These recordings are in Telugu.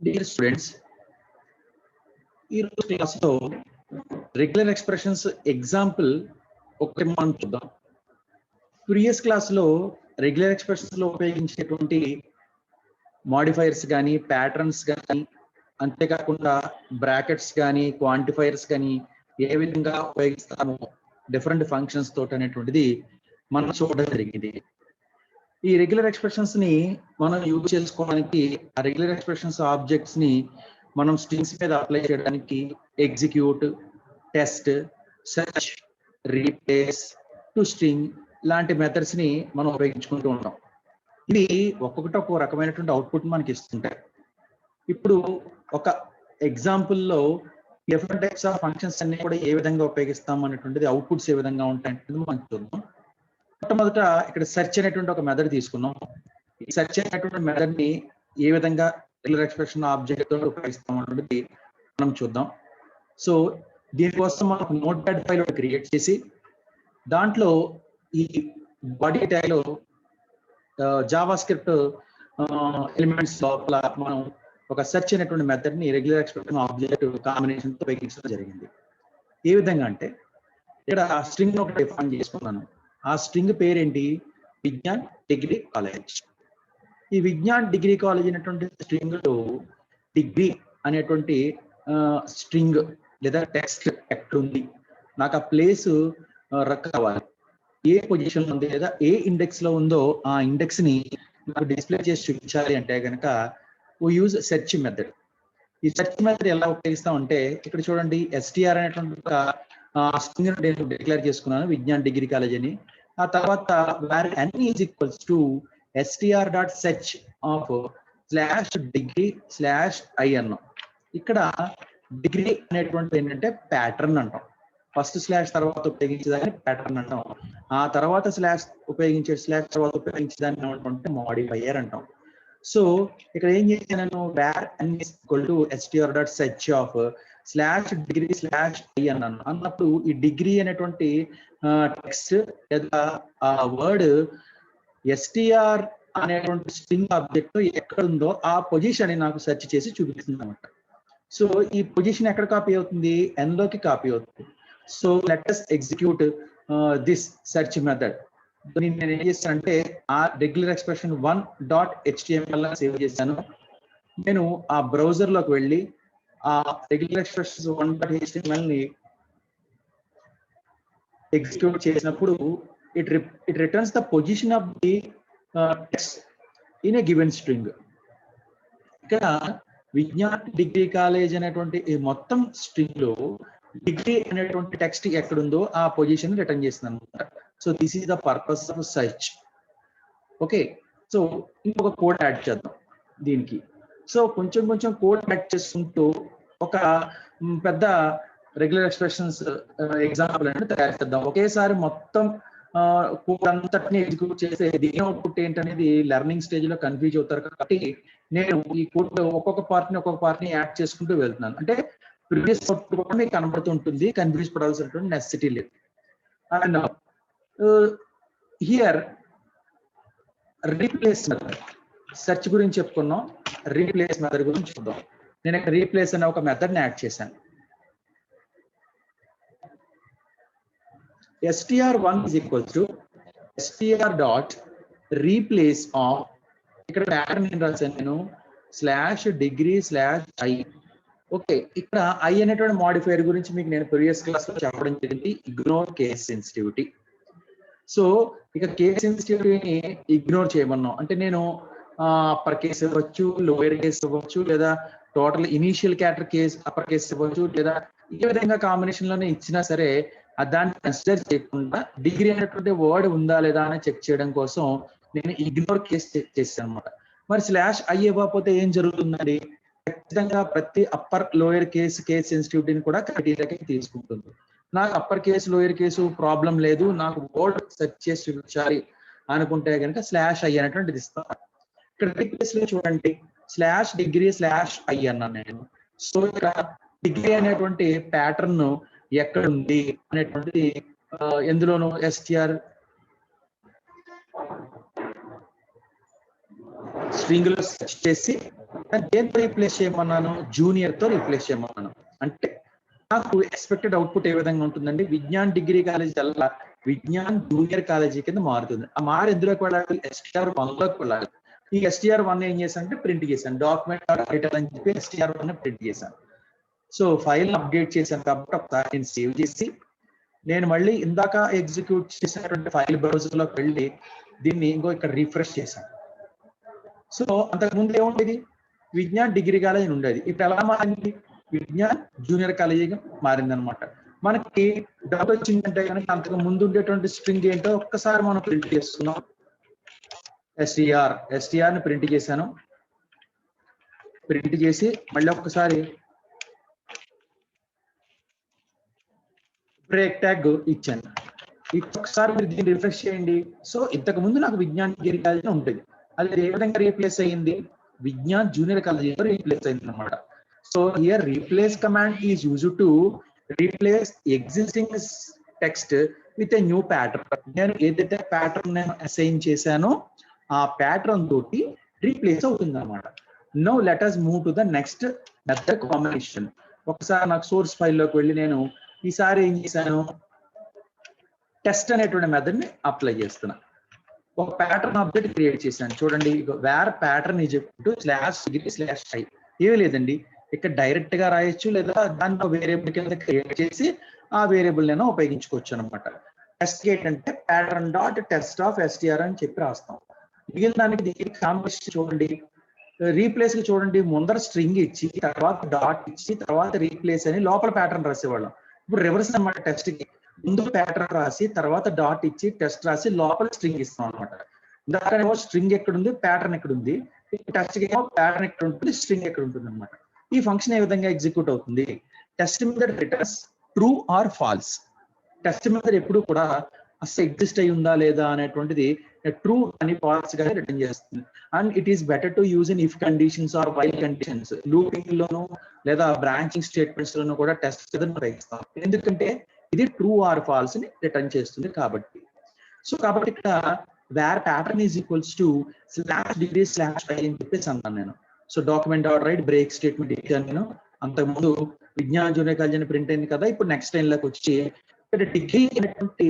Dear students, ఈ రోజు క్లాస్లో రెగ్యులర్ ఎక్స్ప్రెషన్స్ ఎగ్జాంపుల్ ఒకటి మనం చూద్దాం. ప్రీవియస్ క్లాస్లో రెగ్యులర్ ఎక్స్ప్రెషన్స్లో ఉపయోగించేటువంటి మాడిఫైర్స్ కానీ ప్యాటర్న్స్ కానీ అంతేకాకుండా బ్రాకెట్స్ కానీ క్వాంటిఫైర్స్ కానీ ఏ విధంగా ఉపయోగిస్తామో డిఫరెంట్ ఫంక్షన్స్ తోటి అనేటువంటిది మనం చూడడం జరిగింది. ఈ రెగ్యులర్ ఎక్స్ప్రెషన్స్ ని మనం యూజ్ చేసుకోవడానికి ఆ రెగ్యులర్ ఎక్స్ప్రెషన్స్ ఆబ్జెక్ట్స్ ని మనం స్ట్రింగ్స్ మీద అప్లై చేయడానికి execute, test, search, replace, to string లాంటి మెథడ్స్ ని మనం ఉపయోగించుకుంటూ ఉంటాం. ఇవి ఒక్కొక్కటి ఒక్కో రకమైనటువంటి అవుట్పుట్ మనకి ఇస్తుంటాయి. ఇప్పుడు ఒక ఎగ్జాంపుల్లో డిఫరెంట్ టైప్స్ ఆఫ్ ఫంక్షన్స్ అన్ని కూడా ఏ విధంగా ఉపయోగిస్తాం అనేటువంటిది, అవుట్పుట్స్ ఏ విధంగా ఉంటాయంటే మనం చూద్దాం. మొట్టమొదట ఇక్కడ సెర్చ్ అనేటువంటి ఒక మెథడ్ తీసుకున్నాం. ఈ సెర్చ్ అనేటువంటి మెథడ్ ని ఏ విధంగా రెగ్యులర్ ఎక్స్ప్రెషన్ ఆబ్జెక్ట్ తో ఉపయోగిస్తాం అనేది మనం చూద్దాం. సో దీనికోసం మనం నోట్ ప్యాడ్ ఫైల్ క్రియేట్ చేసి దాంట్లో ఈ బాడీ ట్యాగ్ లో జావా స్క్రిప్ట్ ఎలిమెంట్స్ లోపల మనం ఒక సెర్చ్ అనేటువంటి మెథడ్ ని రెగ్యులర్ ఎక్స్ప్రెషన్ ఆబ్జెక్ట్ కాంబినేషన్ తో ఉపయోగించడం జరిగింది. ఏ విధంగా అంటే ఇక్కడ స్ట్రింగ్ ఒకటి డిఫైన్ చేసుకున్నాను. ఆ స్ట్రింగ్ పేరేంటి? Vignan degree college. ఈ విజ్ఞాన్ డిగ్రీ కాలేజ్ అనేటువంటి స్ట్రింగ్ లో డిగ్రీ అనేటువంటి స్ట్రింగ్ లేదా టెక్స్ట్ ఎక్కడుంది, నాకు ఆ ప్లేస్ కావాలి, ఏ పొజిషన్ ఉంది లేదా ఏ ఇండెక్స్ లో ఉందో ఆ ఇండెక్స్ ని నాకు డిస్ప్లే చేసి చూపించాలి అంటే కనుక యూజ్ సెర్చ్ మెథడ్. ఈ సెర్చ్ మెథడ్ ఎలా ఉపయోగిస్తామంటే ఇక్కడ చూడండి, ఎస్టిఆర్ అనేటువంటి ఒక స్ట్రింగ్ నేను డిక్లేర్ చేసుకున్నాను, విజ్ఞాన్ డిగ్రీ కాలేజ్ అని. ఆ తర్వాత where n is equals to str.search of /degree/i అన్నాం. ఇక్కడ డిగ్రీ అనేటువంటి ఏంటంటే ప్యాటర్న్ అంటాం. ఫస్ట్ స్లాష్ తర్వాత ఉపయోగించేదాన్ని ప్యాటర్న్ అంటాం. ఆ తర్వాత స్లాష్ ఉపయోగించే స్లాష్ తర్వాత ఉపయోగించేదాన్ని ఏమంటే మాడిఫైయర్ అంటాం. సో ఇక్కడ ఏం చేశాను, where n is equal to str.search of /degree/i అన్నాను. అన్నప్పుడు ఈ డిగ్రీ అనేటువంటి టెక్స్ట్ లేదా ఆ వర్డ్ ఎస్టిఆర్ అనేటువంటి స్ట్రింగ్ ఆబ్జెక్ట్ ఎక్కడ ఉందో ఆ పొజిషన్ నాకు సెర్చ్ చేసి చూపిస్తుంది అనమాట. సో ఈ పొజిషన్ ఎక్కడ కాపీ అవుతుంది? n లోకి కాపీ అవుతుంది. So let us execute this search method. నేను ఏం చేస్తానంటే ఆ రెగ్యులర్ ఎక్స్ప్రెషన్ 1.html సేవ్ చేశాను. నేను ఆ బ్రౌజర్ లోకి వెళ్ళి ఆ రెగ్యులర్ ఎక్స్ప్రెషన్స్ 1.html ని ఎగ్జిక్యూట్ చేసినప్పుడు it returns the position of the text in a given string. ఇక్కడ విజ్ఞాన్ డిగ్రీ కాలేజ్ అనేటువంటి ఈ మొత్తం స్ట్రింగ్ లో డిగ్రీ అనేటువంటి టెక్స్ట్ ఎక్కడుందో ఆ పొజిషన్ రిటర్న్ చేస్తుంది అనమాట. So this is the purpose of search. Okay, so ఇంకొక కోడ్ యాడ్ చేద్దాం దీనికి. సో కొంచెం కొంచెం కోడ్ యాడ్ చేసుకుంటూ ఒక పెద్ద రెగ్యులర్ ఎక్స్ప్రెషన్స్ ఎగ్జాంపుల్ అనేది తయారు చేద్దాం. ఒకేసారి మొత్తం కోడ్ అంతటిని ఎగ్జిక్యూట్ చేసే దీని అవుట్పుట్ ఏంటనేది లెర్నింగ్ స్టేజ్ లో కన్ఫ్యూజ్ అవుతారు. కాబట్టి నేను ఈ కోడ్ ఒక్కొక్క పార్ట్ని యాడ్ చేసుకుంటూ వెళ్తున్నాను. అంటే ప్రీవియస్ అవుట్పుట్ కూడా మీకు కనబడుతుంటుంది, కన్ఫ్యూజ్ పడాల్సినటువంటి నెసెసిటీ లేదు. And here replace method, search గురించి చెప్పుకున్నాం, రీప్లేస్ మెథడ్ గురించి చూద్దాం. నేను ఇక్కడ రీప్లేస్ అనే ఒక మెథడ్ ని యాడ్ చేశాను. str1 is equals to str.replace of, ఇక్కడ ప్యాటర్న్ ఏం రాశాను నేను, /degree/i. ఓకే, ఇక్కడ i అనేటువంటి మాడిఫైయర్ గురించి మీకు నేను ప్రీవియస్ క్లాస్ లో చెప్పడం జరిగింది, ఇగ్నోర్ కేస్ సెన్సిటివిటీ. సో ఇక కేస్ సెన్సిటివిటీని ఇగ్నోర్ చేయమన్నాం. అంటే నేను అప్పర్ కేస్ ఇవ్వచ్చు, లోయర్ కేస్ ఇవ్వచ్చు, లేదా total initial character case upper case ఇవ్వచ్చు, లేదా ఏ విధంగా కాంబినేషన్ లోనే ఇచ్చినా సరే దాన్ని కన్సిడర్ చేయకుండా డిగ్రీ అనేటువంటి వర్డ్ ఉందా లేదా అని చెక్ చేయడం కోసం నేను ఇగ్నోర్ కేస్ చేశాను అనమాట. మరి /i ఇవ్వకపోతే ఏం జరుగుతుందండి? ఖచ్చితంగా ప్రతి అప్పర్ లోయర్ కేస్ సెన్సిటివిటీని కూడా క్రైటీరియాకి తీసుకుంటుంది. నాకు upper case lower case problem లేదు, నాకు వర్డ్ సెర్చ్ చేసి చూపించాలి అనుకుంటే కనుక /i అనేటువంటిది ఇస్తాను. ఇక్కడ రీప్లేస్ లో చూడండి, /degree/i అన్నాను నేను. సో ఇక్కడ డిగ్రీ అనేటువంటి ప్యాటర్న్ ఎక్కడ ఉంది అనేటువంటిది ఎందులోనూ ఎస్టిఆర్ స్ట్రింగ్ లో సెర్చ్ చేసి దేంతో రీప్లేస్ చేయమన్నాను? జూనియర్ తో రీప్లేస్ చేయమన్నాను. అంటే నాకు ఎక్స్పెక్టెడ్ అవుట్పుట్ ఏ విధంగా ఉంటుందండి? విజ్ఞాన్ డిగ్రీ కాలేజ్ వల్ల విజ్ఞాన్ జూనియర్ కాలేజీ కింద మారుతుంది. ఆ మారు ఎందులోకి వెళ్ళాలి? STR1 లోకి వెళ్ళాలి. ఈ STR1 ఏం చేశానంటే ప్రింట్ చేశాను. డాక్యుమెంట్ టైటిల్ అని చెప్పి STR1 ప్రింట్ చేశాను. సో ఫైల్ అప్డేట్ చేశాను కాబట్టి ఒకసారి నేను సేవ్ చేసి నేను మళ్ళీ ఇందాక ఎగ్జిక్యూట్ చేసినటువంటి ఫైల్ బ్రౌజర్ లోకి వెళ్ళి దీన్ని ఇంకో ఇక్కడ రిఫ్రెష్ చేశాను. సో అంతకుముందు ఏముండేది? విజ్ఞాన్ డిగ్రీ కాలేజ్ ఉండేది. ఇప్పుడు ఎలా మారింది? విజ్ఞాన్ జూనియర్ కాలేజీగా మారింది అనమాట. మనకి డౌట్ వచ్చిందంటే కనుక అంతకు ముందు ఉండేటువంటి స్ట్రింగ్ ఏంటో ఒక్కసారి మనం ప్రింట్ చేస్తున్నాం. STR ని ప్రింట్ చేశాను. ప్రింట్ చేసి మళ్ళీ ఒక్కసారి బ్రేక్ ట్యాగ్ ఇచ్చాను. ఒక్కసారి మీరు దీన్ని రిఫ్రెష్ చేయండి. సో ఇంతకు ముందు నాకు విజ్ఞాన్ డిగ్రీ కాలేజీ ఉంటుంది. అది ఏ విధంగా రీప్లేస్ అయ్యింది? విజ్ఞాన్ జూనియర్ కాలేజీతో రీప్లేస్ అయింది అనమాట. So here replace command is used to replace existing text with a new pattern. నేను ఏదైతే ప్యాటర్న్ నేను అసైన్ చేశానో ఆ ప్యాటర్న్ తోటి రీప్లేస్ అవుతుంది అనమాట. Now let us move to the next method combination. ఒకసారి నాకు సోర్స్ ఫైల్లోకి వెళ్ళి నేను ఈసారి ఏం చేశాను? టెస్ట్ అనేటువంటి మెథడ్ ని అప్లై చేస్తున్నా. ఒక ప్యాటర్న్ ఆబ్జెక్ట్ క్రియేట్ చేశాను. చూడండి, వేర్ ప్యాటర్న్ ఈజ్ /degree/i. ఏమీ లేదండి, ఇక్కడ డైరెక్ట్ గా రాయొచ్చు లేదా దాంట్లో వేరియబుల్ కింద క్రియేట్ చేసి ఆ వేరియబుల్ నేను ఉపయోగించుకోవచ్చు అనమాట. టెస్ట్ ఏంటంటే pattern dot test of STR అని చెప్పి రాస్తాం. మిగిలిన దానికి దీనికి కాంబినేషన్ చూడండి, రీప్లేస్ కి చూడండి, ముందర స్ట్రింగ్ ఇచ్చి తర్వాత డాట్ ఇచ్చి తర్వాత రీప్లేస్ అని లోపల ప్యాటర్న్ రాసేవాళ్ళం. ఇప్పుడు రివర్స్ అనమాట. టెస్ట్ కి ముందు ప్యాటర్న్ రాసి తర్వాత డాట్ ఇచ్చి టెస్ట్ రాసి లోపల స్ట్రింగ్ ఇస్తాం అనమాట. దానికేమో స్ట్రింగ్ ఎక్కడుంది, ప్యాటర్న్ ఎక్కడుంది, టెస్ట్ కి ఏమో ప్యాటర్న్ ఎక్కడ ఉంటుంది, స్ట్రింగ్ ఎక్కడ ఉంటుంది అనమాట. ఈ ఫంక్షన్ ఏ విధంగా ఎగ్జిక్యూట్ అవుతుంది? Test method returns true or false. Test method ఎప్పుడు కూడా అసలు ఎగ్జిస్ట్ అయి ఉందా లేదా అనేటువంటిది ట్రూ అని ఫాల్స్ గా రిటర్న్ చేస్తుంది. And it is better to use in if conditions or while conditions. Looping లోను లేదా బ్రాంచింగ్ స్టేట్మెంట్స్ లోను కూడా టెస్ట్ మెథడ్ ఉపయోగిస్తాం. ఎందుకంటే ఇది ట్రూ ఆర్ ఫాల్స్ ని రిటర్న్ చేస్తుంది కాబట్టి. సో కాబట్టి ఇక్కడ where pattern is equals to /degree/i అని చెప్పేసి అన్నాను నేను. So document dot write break statement ఇచ్చాను నేను. అంతకుముందు విజ్ఞాన్ జూనియర్ కాలేజ్ అని ప్రింట్ అయింది కదా. ఇప్పుడు నెక్స్ట్ లైన్ లోకి వచ్చి ఇక్కడ డిగ్రీ అనేటువంటి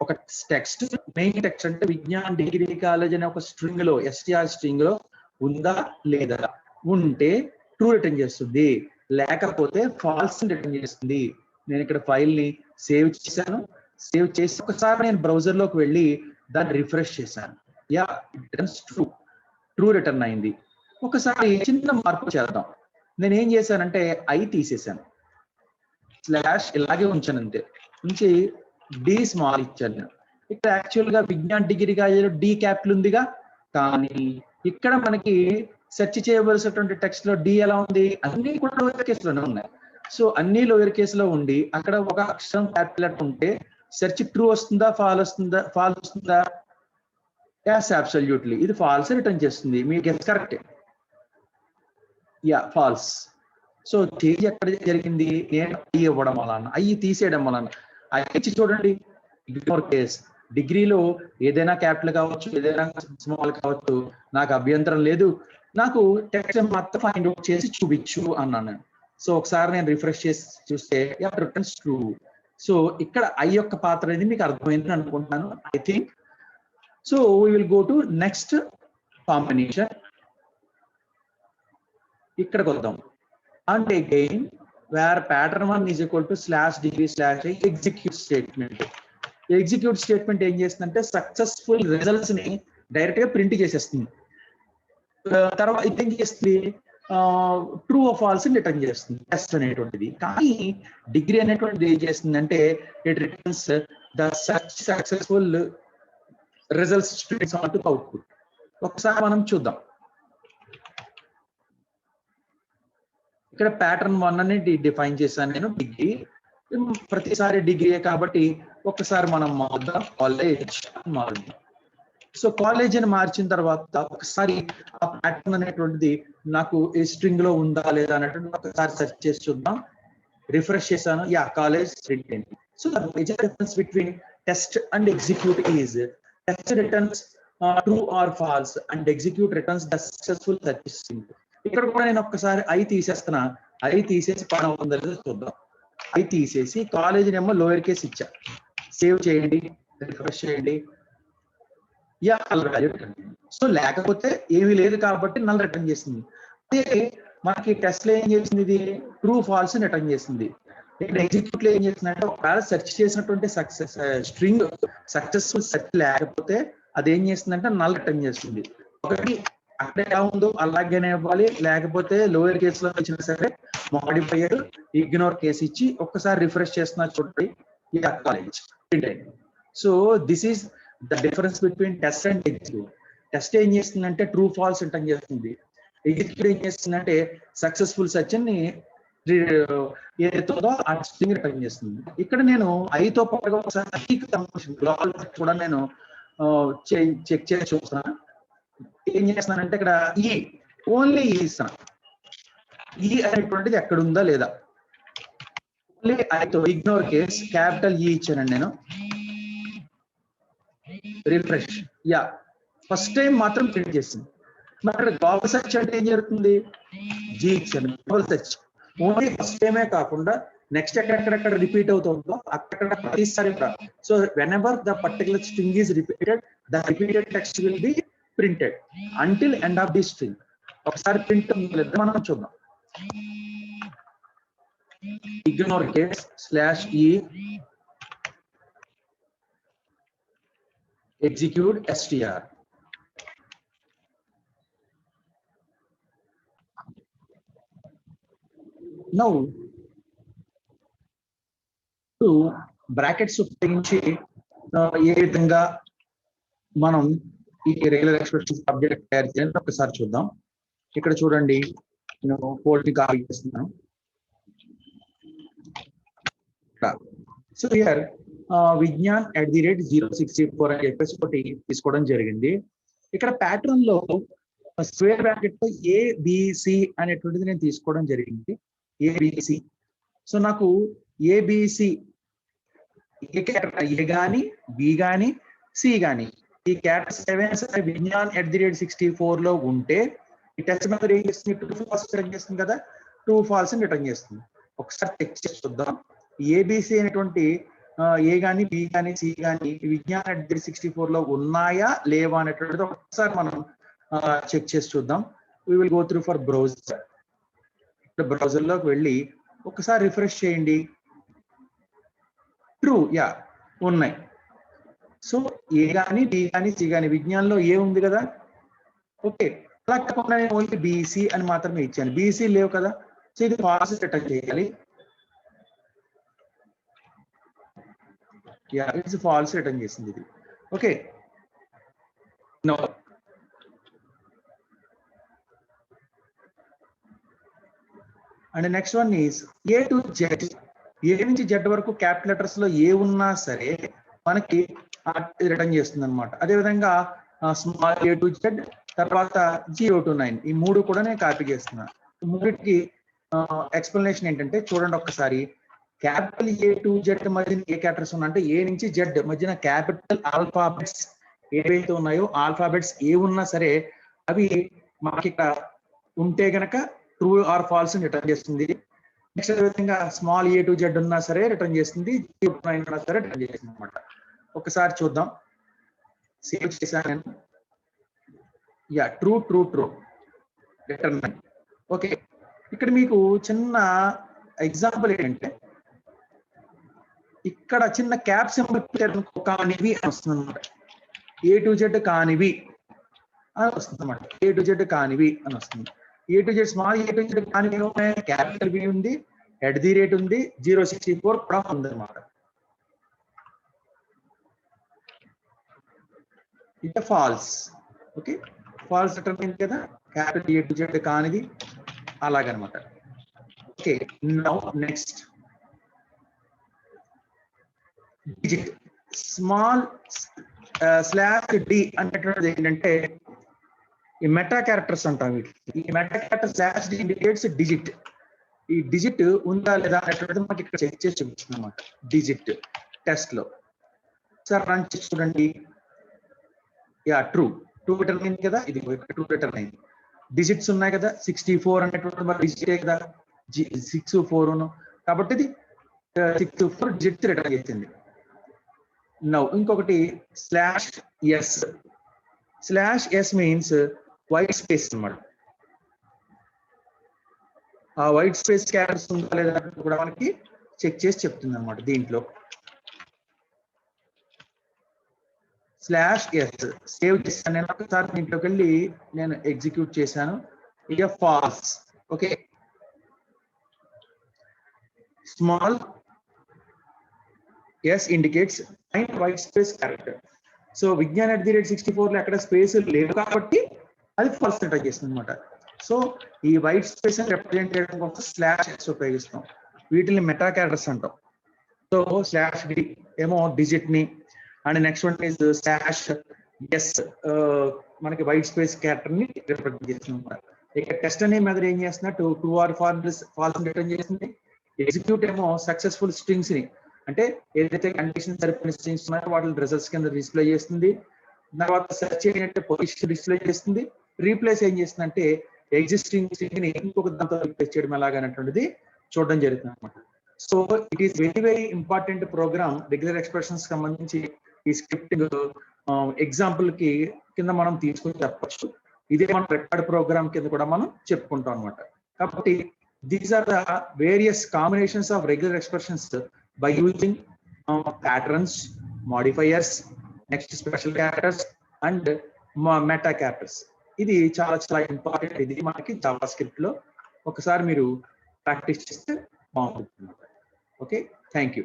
ఒక టెక్స్ట్, మెయిన్ టెక్స్ట్ అంటే విజ్ఞాన్ డిగ్రీ కాలేజ్ అనే ఒక స్ట్రింగ్ లో STR స్ట్రింగ్ లో ఉందా లేదా? ఉంటే ట్రూ రిటర్న్ చేస్తుంది, లేకపోతే ఫాల్స్ రిటర్న్ చేస్తుంది. నేను ఇక్కడ ఫైల్ ని సేవ్ చేశాను. సేవ్ చేసి ఒకసారి నేను బ్రౌజర్ లోకి వెళ్ళి దాన్ని రిఫ్రెష్ చేశాను. యా, రిటర్న్స్ ట్రూ రిటర్న్ అయింది. ఒకసారి చిన్న మార్పు చేద్దాం. నేను ఏం చేశానంటే ఐ తీసేసాను, స్లాష్ ఇలాగే ఉంచాను అంతే. ఉంచి డి స్మాల్ ఇచ్చాను నేను. ఇక్కడ యాక్చువల్ గా విజ్ఞాన్ డిగ్రీ కాలేజీలో డి క్యాపిటల్ ఉందిగా, కానీ ఇక్కడ మనకి సెర్చ్ చేయవలసినటువంటి టెక్స్ట్ లో డి ఎలా ఉంది? అన్ని కూడా లోయర్ కేస్ లోనే ఉన్నాయి. సో అన్ని లోయర్ కేస్ లో ఉండి అక్కడ ఒక అక్షరం క్యాపిటల్ ఉంటే సెర్చ్ ట్రూ వస్తుందా, ఫాల్స్ వస్తుందా? yes absolutely ఇది ఫాల్స్ రిటర్న్ చేస్తుంది. మీ guess correct. Yeah, false. So change ఎక్కడ జరిగింది? నేను ఐ ఇవ్వడం వలన, ఐ తీసేయడం వలన. ఐ ఇచ్చి చూడండి, ఇగ్నోర్ కేస్. డిగ్రీలో ఏదైనా క్యాపిటల్ కావచ్చు, ఏదైనా స్మాల్ కావచ్చు, నాకు అభ్యంతరం లేదు, నాకు టెక్స్ట్ మొత్తం ఫైండ్ అవుట్ చేసి చూపించు అన్నాను నేను. సో ఒకసారి నేను రిఫ్రెష్ చేసి చూస్తే రిటర్న్స్ ట్రూ. సో ఇక్కడ ఐ యొక్క పాత్ర అనేది మీకు అర్థమైందని అనుకుంటున్నాను, I think. So we will go to next combination. ఇక్కడికి వద్దాం. And again where pattern 1 is equal to /degree/i execute statement. Execute statement ఏం చేస్తుందంటే సక్సెస్ఫుల్ రిజల్ట్స్ ని డైరెక్ట్ గా ప్రింట్ చేసేస్తుంది. తర్వాత ఏం చేస్తుంది? ట్రూ ఆర్ ఫాల్స్ రిటర్న్ చేస్తుంది టెస్ట్ అనేటువంటిది. కానీ డిగ్రీ అనేటువంటిది ఏం చేస్తుందంటే it returns the successful results strings on to output. ఒకసారి మనం చూద్దాం. ఇక్కడ ప్యాటర్న్ 1 అని డిఫైన్ చేశాను నేను, డిగ్రీ. ప్రతిసారి డిగ్రీయే కాబట్టి ఒకసారి మనం మారుద్దాం, కాలేజ్ మారుద్దాం. సో కాలేజ్ అని మార్చిన తర్వాత ఒకసారి ఆ ప్యాటర్న్ అనేటువంటిది నాకు ఈ స్ట్రింగ్ లో ఉందా లేదా అనేటువంటి ఒకసారి సెర్చ్ చేసి చూద్దాం. రిఫ్రెష్ చేశాను, యా, కాలేజ్ ప్రింట్ అయింది. So the major difference between test and execute is test returns true or false and execute returns the successful search string. ఇక్కడ కూడా నేను ఒక్కసారి ఐ తీసేస్తున్నా, ఐ తీసేసి పని అవుతుందో లేదో చూద్దాం. ఐ తీసేసి కాలేజ్ నేమో లోయర్ కేస్ ఇచ్చా, సేవ్ చేయండి, రిఫ్రెష్ చేయండి. Yeah value return. సో లేకపోతే ఏమీ లేదు కాబట్టి నల్ రిటర్న్ చేసింది. అదే మనకి టెస్ట్ లో ఏం చేసింది, ఇది ట్రూ ఫాల్స్ రిటర్న్ చేసింది. ఇక్కడ ఎగ్జిక్యూట్ లో ఏం చేసిందంటే ఒకవేళ సెర్చ్ చేసినటువంటి సక్సెస్ స్ట్రింగ్ సక్సెస్ఫుల్ సెర్చ్ లేకపోతే అది ఏం చేస్తుందంటే నల్ రిటర్న్ చేస్తుంది. ఒకటి అక్కడ ఎలా ఉందో అలాగేనే ఇవ్వాలి, లేకపోతే లోయర్ కేస్ లో వచ్చినా సరే మాడిఫైయర్ ఇగ్నోర్ కేసు ఇచ్చి ఒక్కసారి రిఫ్రెష్ చేస్తున్నా చూడండి, కాలేజ్ ప్రింట్ అయింది. So this is the difference between test and execute. Test ఏం చేస్తుందంటే ట్రూ ఫాల్స్ రిటర్న్ చేస్తుంది, ఎగ్జిక్యూట్ ఏం చేస్తుందంటే సక్సెస్ఫుల్ సెర్చ్ ని ఏదైతుందో ఆ స్ట్రింగ్ రిటర్న్ చేస్తుంది. ఇక్కడ నేను ఐతో పాటుగా ఒకసారి కూడా నేను చెక్ చేసి చూస్తాను. ఏం చేస్తున్నానంటే ఇక్కడ ఈ ఓన్లీ ఈ ఇస్తాను, ఈ అనేటువంటిది ఎక్కడ ఉందా లేదా. ఓన్లీ ఐతో ఇగ్నోర్ కేస్ క్యాపిటల్ ఈ ఇచ్చానండి నేను, రిఫ్రెష్. యా ఫస్ట్ టైం మాత్రం ప్రింట్ చేసింది. మరి గ్లోబల్ సెర్చ్ అంటే ఏం జరుగుతుంది, జీ ఇచ్చాను గ్లోబల్ సెర్చ్. ఓన్లీ ఫస్ట్ టైమే కాకుండా నెక్స్ట్ ఎక్కడెక్కడెక్కడ రిపీట్ అవుతుందో అక్కడ ప్రతిసారి కూడా. So when ever the particular string is repeated, the repeated text will be printed until end of the string. ఒకసారి ప్రింట్ లేదు మనం చూద్దాం. Ignore case slash E execute str. Now to brackets ఉపయోగించి ఏ విధంగా మనం ఈ రెగ్యులర్ ఎక్స్ప్రెషన్స్ ఆబ్జెక్ట్ తయారు చేయాలని ఒకసారి చూద్దాం. ఇక్కడ చూడండి, నేను కోడ్ ని కాపీ చేస్తున్నాను. సో హియర్ విజ్ఞాన్ @064 అని చెప్పేసి ఒకటి తీసుకోవడం జరిగింది. ఇక్కడ ప్యాటర్న్ లో స్క్వేర్ బ్రాకెట్ లో ఏబిసి అనేటువంటిది నేను తీసుకోవడం జరిగింది, ఏబిసి. సో నాకు ఏబిసి ఏ క్యారెక్టర్ ఏ గాని బి గాని సి గాని ఈ క్యారెక్టర్స్ ఏవైనా సరే విజ్ఞాన్ @64 లో ఉంటే ఈ టెస్ట్ మెథడ్ ఏం చేస్తుంది, ట్రూ ఫాల్స్ రిటర్న్ చేస్తుంది కదా, ట్రూ ఫాల్స్ రిటర్న్ చేస్తుంది. ఒకసారి చెక్ చేసి చూద్దాం. ఏబిసి అనేటువంటి ఏ గాని బి గాని సి గాని విజ్ఞాన్ @64 లో ఉన్నాయా లేవా అనేటువంటిది ఒకసారి మనం చెక్ చేసి చూద్దాం. We will go through for browser. Browser లోకి వెళ్ళి ఒకసారి రిఫ్రెష్ చేయండి. ట్రూ, యా ఉన్నాయి. సో ఏ గాని బి గాని సి గాని విజ్ఞానంలో ఏ ఉంది కదా, ఓకే. అలా కాకుండా నేను ఓన్లీ బీసీ అని మాత్రమే ఇచ్చాను, బీసీ లేవు కదా. సో ఇది ఫాల్స్ రిటర్న్ చేయాలి. యా ఇట్స్ ఫాల్స్ రిటర్న్ చేసింది ఇది, okay. No and next one is A to Z. A నుంచి జెడ్ వరకు క్యాపిటల్ లెటర్స్ లో ఏ ఉన్నా సరే మనకి రిటర్న్ చేస్తుంది అనమాట. అదేవిధంగా స్మాల్ ఏ టు జెడ్, తర్వాత 0 to 9 ఈ మూడు కూడా నేను కాపీ చేస్తున్నాను. మూడింటికి ఎక్స్ప్లెనేషన్ ఏంటంటే చూడండి ఒక్కసారి. క్యాపిటల్ ఏ టు జెడ్ మధ్యన ఏ క్యారెక్టర్స్ ఉన్నా అంటే ఏ నుంచి జెడ్ మధ్యన క్యాపిటల్ ఆల్ఫాబెట్స్ ఏవైతే ఉన్నాయో ఆల్ఫాబెట్స్ ఏ ఉన్నా సరే అవి మనకి ఇక్కడ ఉంటే గనక ట్రూ ఆర్ ఫాల్స్ రిటర్న్ చేస్తుంది. నెక్స్ట్ అదేవిధంగా స్మాల్ ఏ టు జెడ్ ఉన్నా సరే రిటర్న్ చేస్తుంది, 0 to 9 ఉన్నా సరే రిటర్న్ చేస్తుంది అనమాట. ఒకసారి చూద్దాం. సేవ్ చేశాను నేను. Yeah true true true return. Okay, ఇక్కడ మీకు చిన్న ఎగ్జాంపుల్ ఏంటంటే ఇక్కడ చిన్న క్యాప్ సింబల్ కానివి అని వస్తుంది అనమాట. ఏ టు జెడ్ కానివి అని వస్తుంది అనమాట. ఏ టు జెడ్ కానివి అని వస్తుంది. A to Z small A to Z కానివి క్యాపిటల్ బి ఉంది, @ ఉంది, 064 కూడా ఉంది అనమాట. ఇక ఫాల్స్, ఓకే. ఫాల్స్ రిటర్న్ అయింది కదా, క్యాపిటల్ ఏ టు జెడ్ కానిది అలాగనమాట. Okay, now next digit. Small /d అనేటువంటిది ఏంటంటే ఈ మెటా క్యారెక్టర్స్ అంటాం వీటికి. ఈ meta character /d indicates digit. ఈ డిజిట్ ఉందా లేదా అనేటువంటిది మనకి ఇక్కడ చెక్ చేసి చూపిస్తుంది అనమాట. డిజిట్ టెస్ట్ లో సార్ రన్ చేసి చూడండి. యా ట్రూ రిటర్న్ అయింది కదా, ఇది ట్రూ రిటర్న్ అయింది. డిజిట్స్ ఉన్నాయి కదా 64 అనేటువంటి మరి డిజిటే కదా 6 4 కాబట్టి ఇది 64 డిజిట్స్ రిటర్న్ చేసింది. నౌ ఇంకొకటి /s మీన్స్ వైట్ స్పేస్ అన్నమాట. ఆ వైట్ స్పేస్ క్యారెక్టర్స్ ఉందా లేదా కూడా మనకి చెక్ చేసి చెప్తుంది అనమాట. దీంట్లో /s సేవ్ చేశాను నేను ఒకసారి, దీంట్లోకి వెళ్ళి నేను ఎగ్జిక్యూట్ చేశాను. ఇక false. Okay, small s indicates and white space character. So Vignan @64 లో ఎక్కడ స్పేస్ లేదు కాబట్టి అది ఫాల్స్ రిటర్న్ చేస్తుంది అనమాట. సో ఈ వైట్ స్పేస్ ని రిప్రజెంట్ చేయడం కోసం /s ఉపయోగిస్తాం. వీటిని మెటా క్యారెక్టర్స్ అంటాం. సో /d ఏమో డిజిట్ ని, and next one is /s మనకి వైట్ స్పేస్ క్యారెక్టర్ ని రిప్రజెంట్ చేస్తుంది అనమాట. ఇక టెస్ట్ అనే మెథడ్ ఏం చేస్తున్నా టూ ఆర్ ఫాల్స్ రిటర్న్ చేస్తుంది. ఎగ్జిక్యూట్ ఏమో సక్సెస్ఫుల్ స్ట్రింగ్స్ ని, అంటే ఏదైతే కండిషన్ సరిపోయిన స్ట్రింగ్స్ ఉన్నాయో వాటిని రిజల్ట్స్ కింద డిస్ప్లే చేస్తుంది. తర్వాత సెర్చ్ ఏంటంటే పొజిషన్ డిస్ప్లే చేస్తుంది. రీప్లేస్ ఏం చేస్తుంది అంటే ఎగ్జిస్టింగ్ స్ట్రింగ్ ని ఇంకొక దాంతో రీప్లేస్ చేయడం ఎలాగనేటువంటిది చూడడం జరుగుతుంది అనమాట. So it is very important program regular expressions సంబంధించి. ఈ స్క్రిప్టింగ్ ఎగ్జాంపుల్ కి కింద మనం తీసుకుని చెప్పచ్చు. ఇదే మన రికార్డ్ ప్రోగ్రామ్ కింద కూడా మనం చెప్పుకుంటాం అనమాట. కాబట్టి these are the various combinations of regular expressions by using patterns, modifiers, next special characters and meta characters. ఇది చాలా ఇంపార్టెంట్. ఇది మనకి జావా స్క్రిప్ట్ లో ఒకసారి మీరు ప్రాక్టీస్ చేస్తే బాగుంటుంది. Okay, thank you.